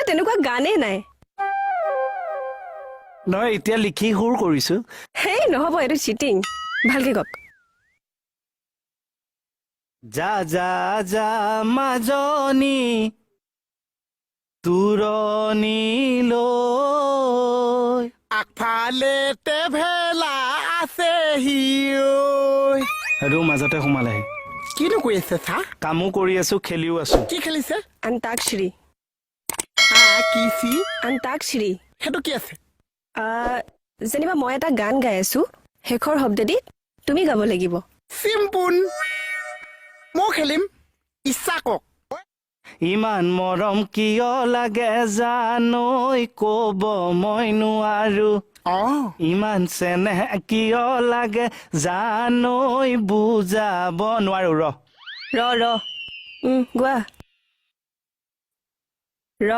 তেনেকুৱা গানেই নাই নহয় এতিয়া লিখি সুৰ কৰিছো হেই নহব এইটো চিটিং ভালকে কওক যা যা যা মাজনী তুৰণিলৈ আগফালে টেভেলা আছে আৰু মাজতে সোমালেহি কিনো কৈ আছে চা কামো কৰি আছো খেলিও আছো কি খেলিছে আন্তাক্ষৰী কি চি আন্তাক্ষৰী সেইটো কি আছে যেনিবা মই এটা গান গাই আছো শেষৰ শব্দটি তুমি গাব লাগিব চিম্পুল মই খেলিম ইচ্ছা কক ইমান মৰম কিয় লাগে জানৈ কব মই নোৱাৰো ইমান চেনেহ কিয় লাগে জানৈ বুজাব নোৱাৰো ৰ গোৱা ৰ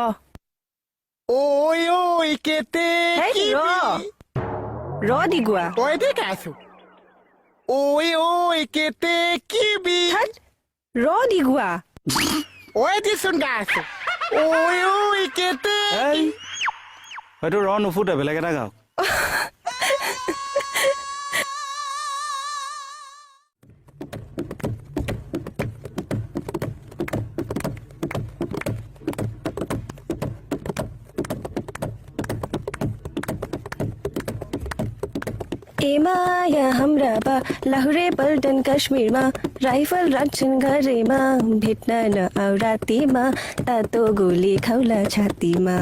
ঐ কেতে ৰ দি গোৱা তই দে গাইছো ঐ কেতে কিবি ৰ দি গোৱা ঐ দিচোন গাইছো ঐ কেতে হয়তো ৰ নুফুটে বেলেগ এটা গাওক एमाया हमरा बा लाहुरे पल्टन काश्मीरमा राइफल राख्छन् घरेमा भेट्न न आउ रातिमा तातो गोली खाउला छातीमा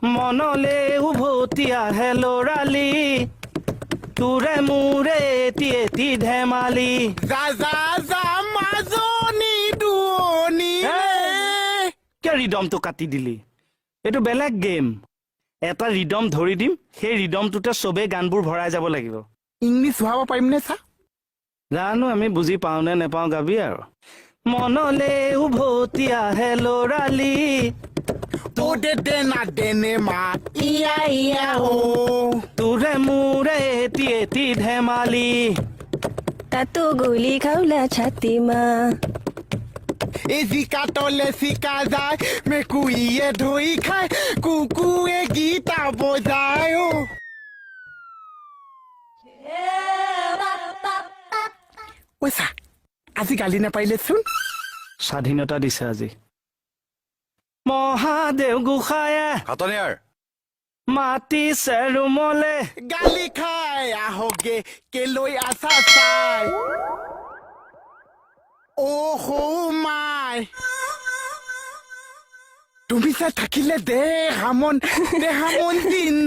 মনলে উভতি আহে লৰালি তোৰে মোৰে এটি ধেমালি যা যা যা মাজনী দুৱনী কিয় ৰিদমটো কাটি দিলি এইটো বেলেগ গেম এটা ৰিদম ধৰি দিম সেই ৰিদমটোতে চবে গানবোৰ ভৰাই যাব লাগিব ইংলিছ হোৱাব পাৰিম নে চা জানো আমি বুজি পাওঁ নে নেপাওঁ গাবি আৰু মনলে উভতি আহে লৰালি দে না দেনে মা ইয়া ইয়া তোৰে মোৰে এটি ধেমালি तातो गोली खाउला छातीमा এই জিকা তলে চিকা যায় মেকুৰীয়ে ধৰি খায় কুকুৰে গীতা বজায় ঐ চা আজি গালি নাপাৰিলেচোন স্বাধীনতা দিছে আজি মহাদেৱ গোসাঁয়ে খাতনিয়াৰ মাতিছে ৰুমলে গালি খাই আহগে কেলৈ আছা চাই মাই তুমি চাই থাকিলে দেহামন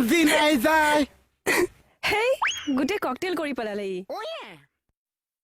জিনাই যায় হেই গোটেই ককটেল কৰি পেলালে ই